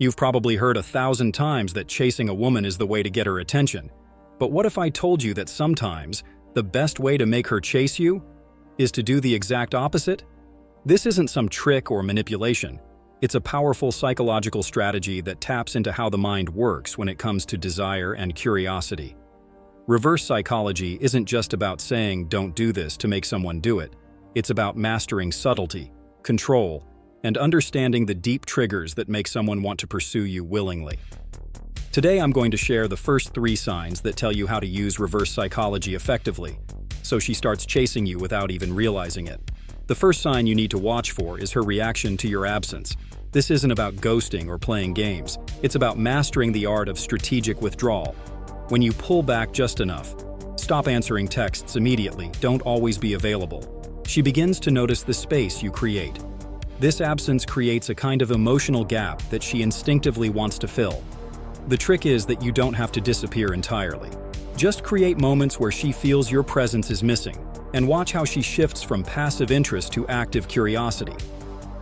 You've probably heard 1,000 times that chasing a woman is the way to get her attention. But what if I told you that sometimes the best way to make her chase you is to do the exact opposite? This isn't some trick or manipulation. It's a powerful psychological strategy that taps into how the mind works when it comes to desire and curiosity. Reverse psychology isn't just about saying don't do this to make someone do it. It's about mastering subtlety, control, and understanding the deep triggers that make someone want to pursue you willingly. Today I'm going to share the first 3 signs that tell you how to use reverse psychology effectively, so she starts chasing you without even realizing it. The first sign you need to watch for is her reaction to your absence. This isn't about ghosting or playing games. It's about mastering the art of strategic withdrawal. When you pull back just enough, stop answering texts immediately, don't always be available, she begins to notice the space you create. This absence creates a kind of emotional gap that she instinctively wants to fill. The trick is that you don't have to disappear entirely. Just create moments where she feels your presence is missing, and watch how she shifts from passive interest to active curiosity.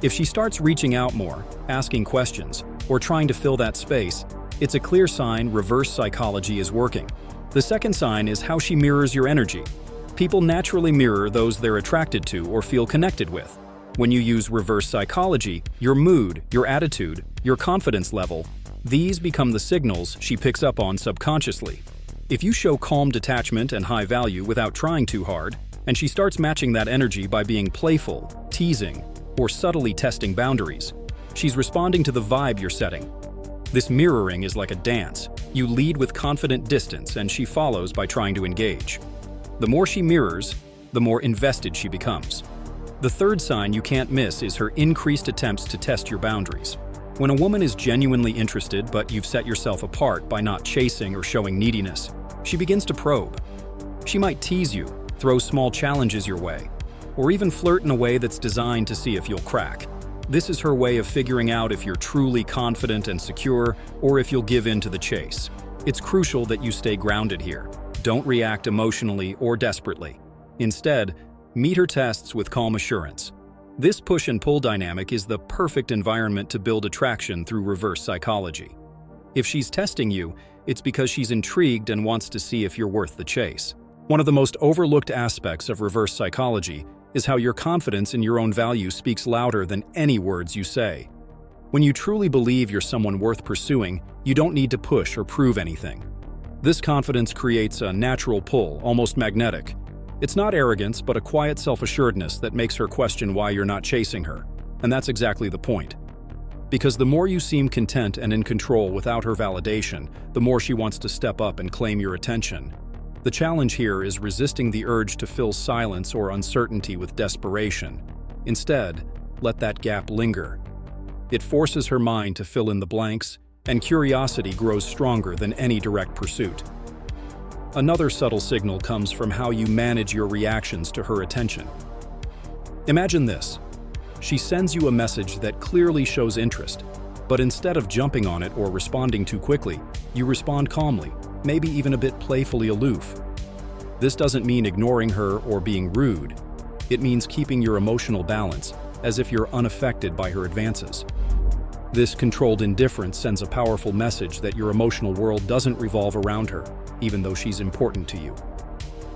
If she starts reaching out more, asking questions, or trying to fill that space, it's a clear sign reverse psychology is working. The second sign is how she mirrors your energy. People naturally mirror those they're attracted to or feel connected with. When you use reverse psychology, your mood, your attitude, your confidence level, these become the signals she picks up on subconsciously. If you show calm detachment and high value without trying too hard, and she starts matching that energy by being playful, teasing, or subtly testing boundaries, she's responding to the vibe you're setting. This mirroring is like a dance. You lead with confident distance and she follows by trying to engage. The more she mirrors, the more invested she becomes. The third sign you can't miss is her increased attempts to test your boundaries. When a woman is genuinely interested but you've set yourself apart by not chasing or showing neediness, she begins to probe. She might tease you, throw small challenges your way, or even flirt in a way that's designed to see if you'll crack. This is her way of figuring out if you're truly confident and secure or if you'll give in to the chase. It's crucial that you stay grounded here. Don't react emotionally or desperately. Instead, meet her tests with calm assurance. This push and pull dynamic is the perfect environment to build attraction through reverse psychology. If she's testing you, it's because she's intrigued and wants to see if you're worth the chase. One of the most overlooked aspects of reverse psychology is how your confidence in your own value speaks louder than any words you say. When you truly believe you're someone worth pursuing, you don't need to push or prove anything. This confidence creates a natural pull, almost magnetic. It's not arrogance, but a quiet self-assuredness that makes her question why you're not chasing her. And that's exactly the point. Because the more you seem content and in control without her validation, the more she wants to step up and claim your attention. The challenge here is resisting the urge to fill silence or uncertainty with desperation. Instead, let that gap linger. It forces her mind to fill in the blanks, and curiosity grows stronger than any direct pursuit. Another subtle signal comes from how you manage your reactions to her attention. Imagine this. She sends you a message that clearly shows interest, but instead of jumping on it or responding too quickly, you respond calmly, maybe even a bit playfully aloof. This doesn't mean ignoring her or being rude. It means keeping your emotional balance, as if you're unaffected by her advances. This controlled indifference sends a powerful message that your emotional world doesn't revolve around her, even though she's important to you.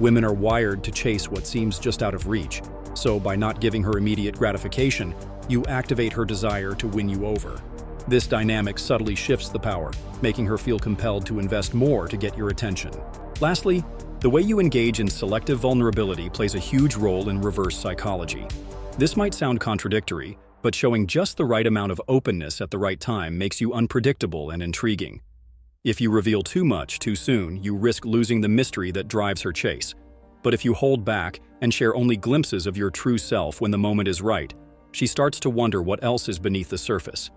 Women are wired to chase what seems just out of reach, so by not giving her immediate gratification, you activate her desire to win you over. This dynamic subtly shifts the power, making her feel compelled to invest more to get your attention. Lastly, the way you engage in selective vulnerability plays a huge role in reverse psychology. This might sound contradictory, but showing just the right amount of openness at the right time makes you unpredictable and intriguing. If you reveal too much too soon, you risk losing the mystery that drives her chase. But if you hold back and share only glimpses of your true self when the moment is right, she starts to wonder what else is beneath the surface.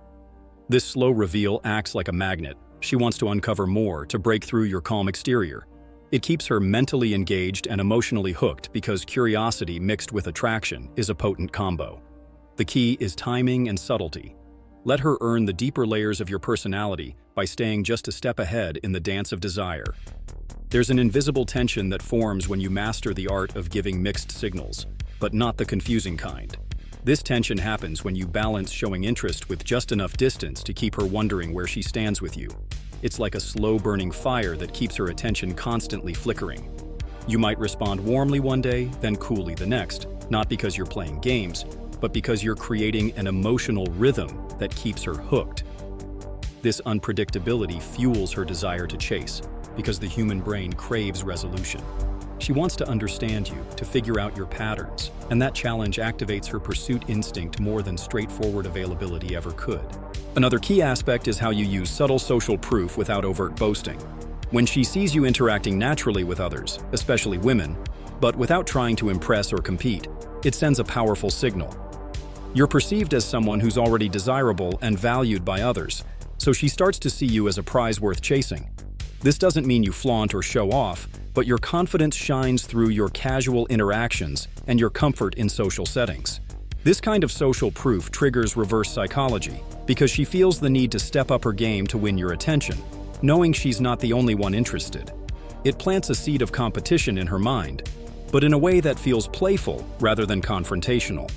This slow reveal acts like a magnet. She wants to uncover more, to break through your calm exterior. It keeps her mentally engaged and emotionally hooked because curiosity mixed with attraction is a potent combo. The key is timing and subtlety. Let her earn the deeper layers of your personality by staying just a step ahead in the dance of desire. There's an invisible tension that forms when you master the art of giving mixed signals, but not the confusing kind. This tension happens when you balance showing interest with just enough distance to keep her wondering where she stands with you. It's like a slow-burning fire that keeps her attention constantly flickering. You might respond warmly one day, then coolly the next, not because you're playing games, but because you're creating an emotional rhythm that keeps her hooked. This unpredictability fuels her desire to chase, because the human brain craves resolution. She wants to understand you, to figure out your patterns, and that challenge activates her pursuit instinct more than straightforward availability ever could. Another key aspect is how you use subtle social proof without overt boasting. When she sees you interacting naturally with others, especially women, but without trying to impress or compete, it sends a powerful signal. You're perceived as someone who's already desirable and valued by others, so she starts to see you as a prize worth chasing. This doesn't mean you flaunt or show off, but your confidence shines through your casual interactions and your comfort in social settings. This kind of social proof triggers reverse psychology because she feels the need to step up her game to win your attention, knowing she's not the only one interested. It plants a seed of competition in her mind, but in a way that feels playful rather than confrontational.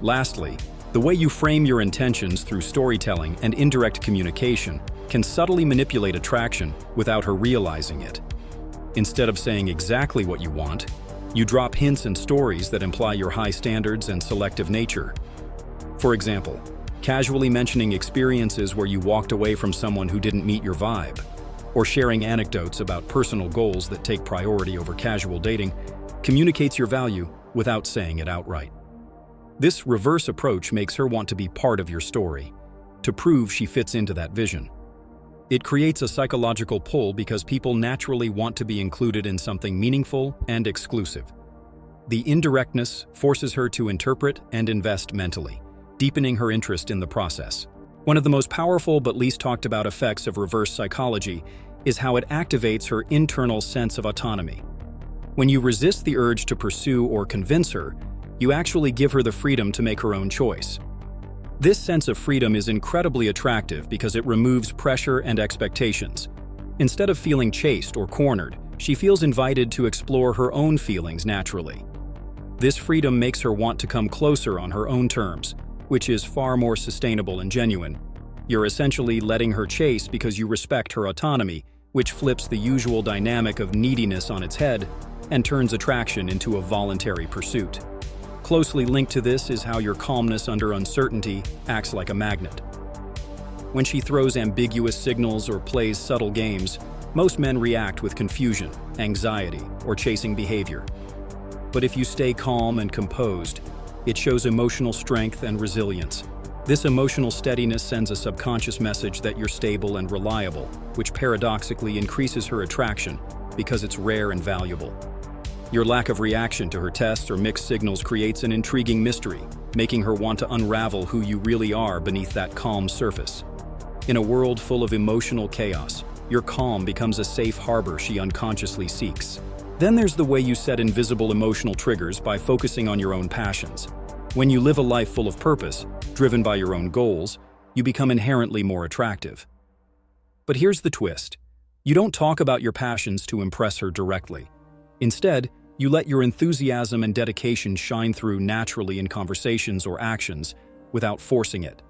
Lastly, the way you frame your intentions through storytelling and indirect communication can subtly manipulate attraction without her realizing it. Instead of saying exactly what you want, you drop hints and stories that imply your high standards and selective nature. For example, casually mentioning experiences where you walked away from someone who didn't meet your vibe, or sharing anecdotes about personal goals that take priority over casual dating, communicates your value without saying it outright. This reverse approach makes her want to be part of your story, to prove she fits into that vision. It creates a psychological pull because people naturally want to be included in something meaningful and exclusive. The indirectness forces her to interpret and invest mentally, deepening her interest in the process. One of the most powerful but least talked about effects of reverse psychology is how it activates her internal sense of autonomy. When you resist the urge to pursue or convince her, you actually give her the freedom to make her own choice. This sense of freedom is incredibly attractive because it removes pressure and expectations. Instead of feeling chased or cornered, she feels invited to explore her own feelings naturally. This freedom makes her want to come closer on her own terms, which is far more sustainable and genuine. You're essentially letting her chase because you respect her autonomy, which flips the usual dynamic of neediness on its head and turns attraction into a voluntary pursuit. Closely linked to this is how your calmness under uncertainty acts like a magnet. When she throws ambiguous signals or plays subtle games, most men react with confusion, anxiety, or chasing behavior. But if you stay calm and composed, it shows emotional strength and resilience. This emotional steadiness sends a subconscious message that you're stable and reliable, which paradoxically increases her attraction because it's rare and valuable. Your lack of reaction to her tests or mixed signals creates an intriguing mystery, making her want to unravel who you really are beneath that calm surface. In a world full of emotional chaos, your calm becomes a safe harbor she unconsciously seeks. Then there's the way you set invisible emotional triggers by focusing on your own passions. When you live a life full of purpose, driven by your own goals, you become inherently more attractive. But here's the twist. You don't talk about your passions to impress her directly. Instead, you let your enthusiasm and dedication shine through naturally in conversations or actions without forcing it.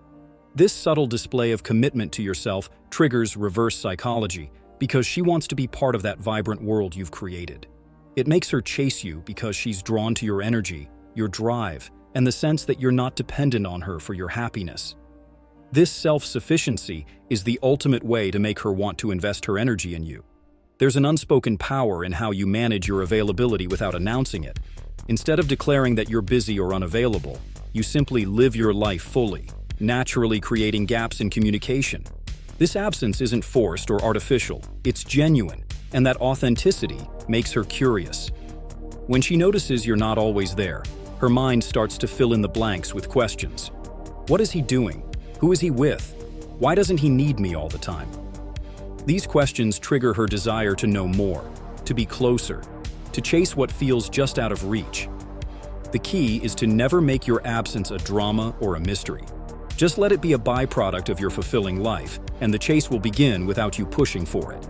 This subtle display of commitment to yourself triggers reverse psychology because she wants to be part of that vibrant world you've created. It makes her chase you because she's drawn to your energy, your drive, and the sense that you're not dependent on her for your happiness. This self-sufficiency is the ultimate way to make her want to invest her energy in you. There's an unspoken power in how you manage your availability without announcing it. Instead of declaring that you're busy or unavailable, you simply live your life fully, naturally creating gaps in communication. This absence isn't forced or artificial, it's genuine, and that authenticity makes her curious. When she notices you're not always there, her mind starts to fill in the blanks with questions. What is he doing? Who is he with? Why doesn't he need me all the time? These questions trigger her desire to know more, to be closer, to chase what feels just out of reach. The key is to never make your absence a drama or a mystery. Just let it be a byproduct of your fulfilling life, and the chase will begin without you pushing for it.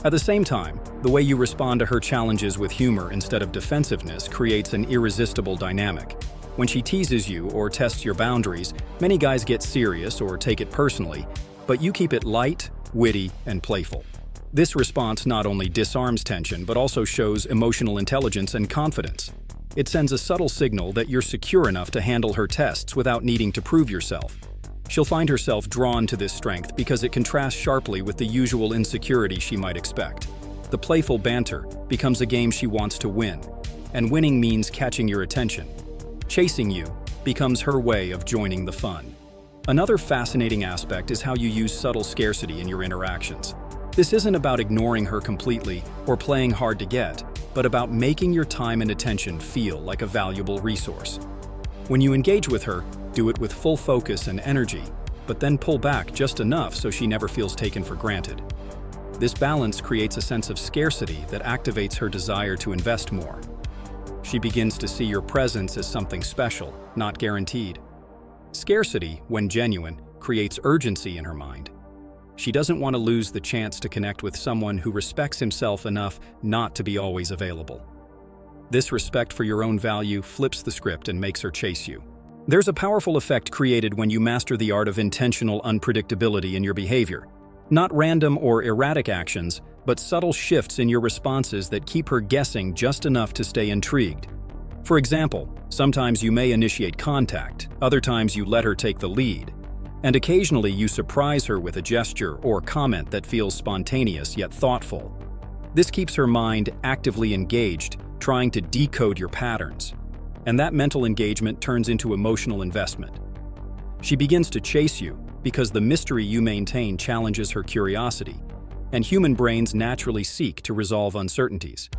At the same time, the way you respond to her challenges with humor instead of defensiveness creates an irresistible dynamic. When she teases you or tests your boundaries, many guys get serious or take it personally, but you keep it light, witty, and playful. This response not only disarms tension but also shows emotional intelligence and confidence. It sends a subtle signal that you're secure enough to handle her tests without needing to prove yourself. She'll find herself drawn to this strength because it contrasts sharply with the usual insecurity she might expect. The playful banter becomes a game she wants to win, and winning means catching your attention. Chasing you becomes her way of joining the fun. Another fascinating aspect is how you use subtle scarcity in your interactions. This isn't about ignoring her completely or playing hard to get, but about making your time and attention feel like a valuable resource. When you engage with her, do it with full focus and energy, but then pull back just enough so she never feels taken for granted. This balance creates a sense of scarcity that activates her desire to invest more. She begins to see your presence as something special, not guaranteed. Scarcity, when genuine, creates urgency in her mind. She doesn't want to lose the chance to connect with someone who respects himself enough not to be always available. This respect for your own value flips the script and makes her chase you. There's a powerful effect created when you master the art of intentional unpredictability in your behavior. Not random or erratic actions, but subtle shifts in your responses that keep her guessing just enough to stay intrigued. For example, sometimes you may initiate contact, other times you let her take the lead, and occasionally you surprise her with a gesture or comment that feels spontaneous yet thoughtful. This keeps her mind actively engaged, trying to decode your patterns, and that mental engagement turns into emotional investment. She begins to chase you because the mystery you maintain challenges her curiosity, and human brains naturally seek to resolve uncertainties,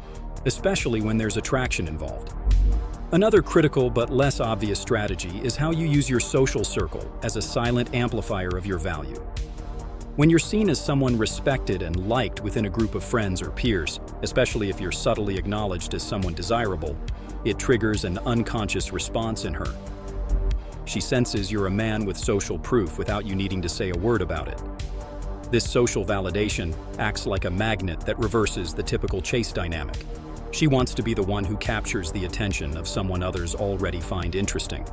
especially when there's attraction involved. Another critical but less obvious strategy is how you use your social circle as a silent amplifier of your value. When you're seen as someone respected and liked within a group of friends or peers, especially if you're subtly acknowledged as someone desirable, it triggers an unconscious response in her. She senses you're a man with social proof without you needing to say a word about it. This social validation acts like a magnet that reverses the typical chase dynamic. She wants to be the one who captures the attention of someone others already find interesting.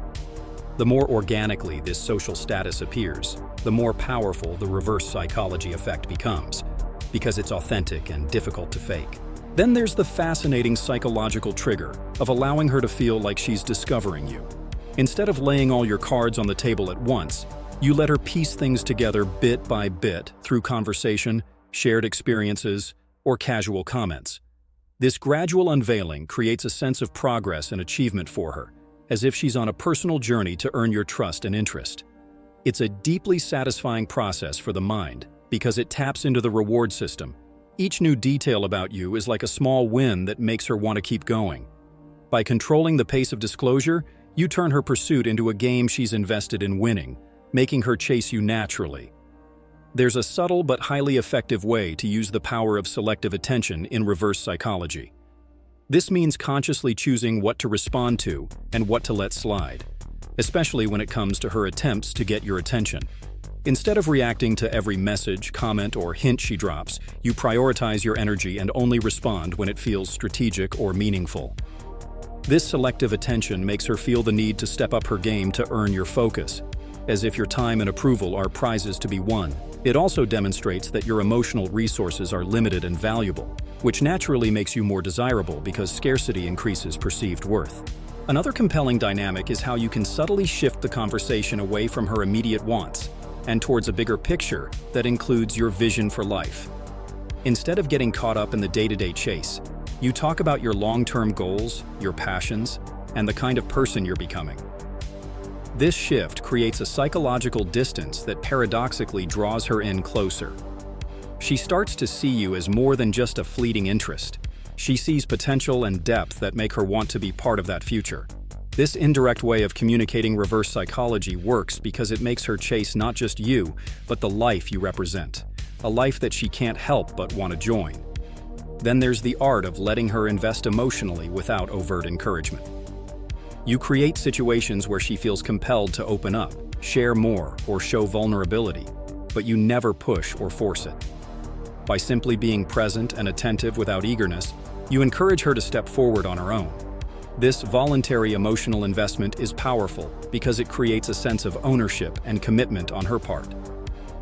The more organically this social status appears, the more powerful the reverse psychology effect becomes, because it's authentic and difficult to fake. Then there's the fascinating psychological trigger of allowing her to feel like she's discovering you. Instead of laying all your cards on the table at once, you let her piece things together bit by bit through conversation, shared experiences, or casual comments. This gradual unveiling creates a sense of progress and achievement for her, as if she's on a personal journey to earn your trust and interest. It's a deeply satisfying process for the mind because it taps into the reward system. Each new detail about you is like a small win that makes her want to keep going. By controlling the pace of disclosure, you turn her pursuit into a game she's invested in winning, making her chase you naturally. There's a subtle but highly effective way to use the power of selective attention in reverse psychology. This means consciously choosing what to respond to and what to let slide, especially when it comes to her attempts to get your attention. Instead of reacting to every message, comment, or hint she drops, you prioritize your energy and only respond when it feels strategic or meaningful. This selective attention makes her feel the need to step up her game to earn your focus, as if your time and approval are prizes to be won. It also demonstrates that your emotional resources are limited and valuable, which naturally makes you more desirable because scarcity increases perceived worth. Another compelling dynamic is how you can subtly shift the conversation away from her immediate wants and towards a bigger picture that includes your vision for life. Instead of getting caught up in the day-to-day chase, you talk about your long-term goals, your passions, and the kind of person you're becoming. This shift creates a psychological distance that paradoxically draws her in closer. She starts to see you as more than just a fleeting interest. She sees potential and depth that make her want to be part of that future. This indirect way of communicating reverse psychology works because it makes her chase not just you, but the life you represent, a life that she can't help but want to join. Then there's the art of letting her invest emotionally without overt encouragement. You create situations where she feels compelled to open up, share more, or show vulnerability, but you never push or force it. By simply being present and attentive without eagerness, you encourage her to step forward on her own. This voluntary emotional investment is powerful because it creates a sense of ownership and commitment on her part.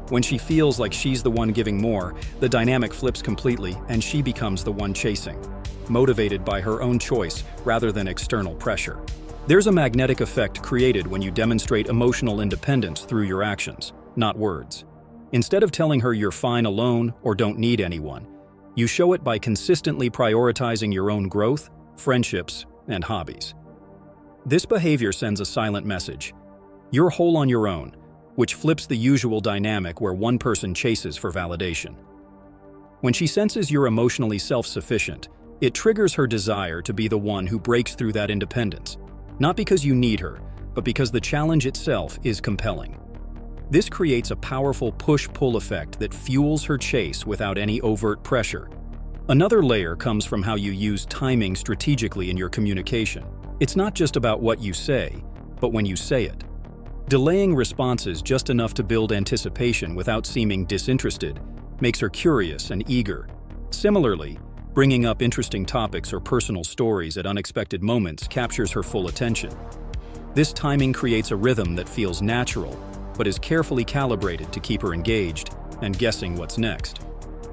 When she feels like she's the one giving more, the dynamic flips completely and she becomes the one chasing, motivated by her own choice rather than external pressure. There's a magnetic effect created when you demonstrate emotional independence through your actions, not words. Instead of telling her you're fine alone or don't need anyone, you show it by consistently prioritizing your own growth, friendships, and hobbies. This behavior sends a silent message. You're whole on your own, which flips the usual dynamic where one person chases for validation. When she senses you're emotionally self-sufficient, it triggers her desire to be the one who breaks through that independence, not because you need her, but because the challenge itself is compelling. This creates a powerful push-pull effect that fuels her chase without any overt pressure. Another layer comes from how you use timing strategically in your communication. It's not just about what you say, but when you say it. Delaying responses just enough to build anticipation without seeming disinterested makes her curious and eager. Similarly, bringing up interesting topics or personal stories at unexpected moments captures her full attention. This timing creates a rhythm that feels natural, but is carefully calibrated to keep her engaged and guessing what's next.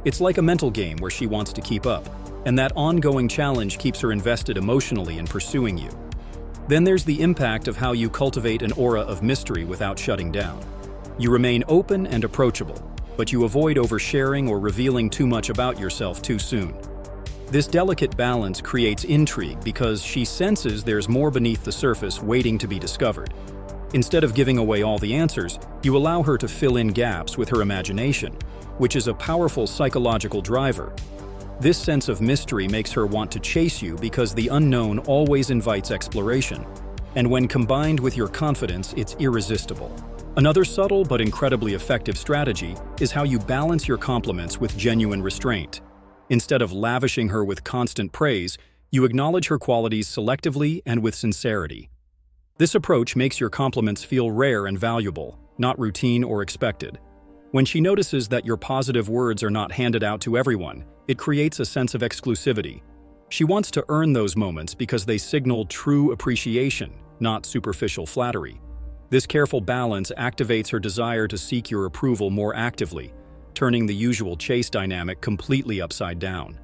It's like a mental game where she wants to keep up, and that ongoing challenge keeps her invested emotionally in pursuing you. Then there's the impact of how you cultivate an aura of mystery without shutting down. You remain open and approachable, but you avoid oversharing or revealing too much about yourself too soon. This delicate balance creates intrigue because she senses there's more beneath the surface waiting to be discovered. Instead of giving away all the answers, you allow her to fill in gaps with her imagination, which is a powerful psychological driver. This sense of mystery makes her want to chase you because the unknown always invites exploration, and when combined with your confidence, it's irresistible. Another subtle but incredibly effective strategy is how you balance your compliments with genuine restraint. Instead of lavishing her with constant praise, you acknowledge her qualities selectively and with sincerity. This approach makes your compliments feel rare and valuable, not routine or expected. When she notices that your positive words are not handed out to everyone, it creates a sense of exclusivity. She wants to earn those moments because they signal true appreciation, not superficial flattery. This careful balance activates her desire to seek your approval more actively, turning the usual chase dynamic completely upside down.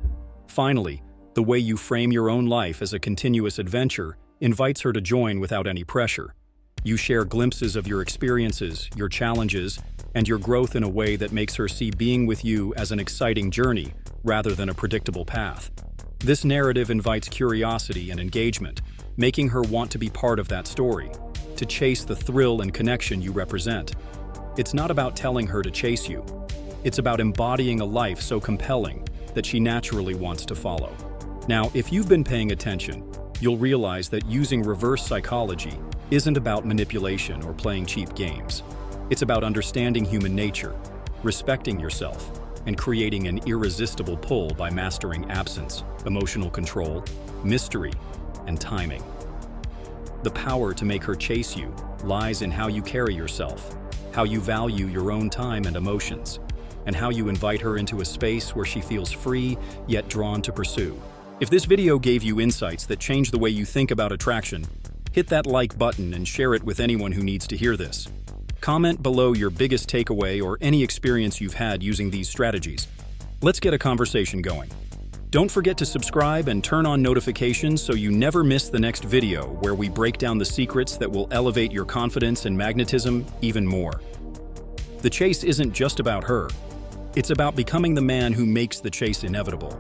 Finally, the way you frame your own life as a continuous adventure invites her to join without any pressure. You share glimpses of your experiences, your challenges, and your growth in a way that makes her see being with you as an exciting journey rather than a predictable path. This narrative invites curiosity and engagement, making her want to be part of that story, to chase the thrill and connection you represent. It's not about telling her to chase you. It's about embodying a life so compelling that she naturally wants to follow. Now, if you've been paying attention, you'll realize that using reverse psychology isn't about manipulation or playing cheap games. It's about understanding human nature, respecting yourself, and creating an irresistible pull by mastering absence, emotional control, mystery, and timing. The power to make her chase you lies in how you carry yourself, how you value your own time and emotions, and how you invite her into a space where she feels free yet drawn to pursue. If this video gave you insights that change the way you think about attraction, hit that like button and share it with anyone who needs to hear this. Comment below your biggest takeaway or any experience you've had using these strategies. Let's get a conversation going. Don't forget to subscribe and turn on notifications so you never miss the next video where we break down the secrets that will elevate your confidence and magnetism even more. The chase isn't just about her. It's about becoming the man who makes the chase inevitable.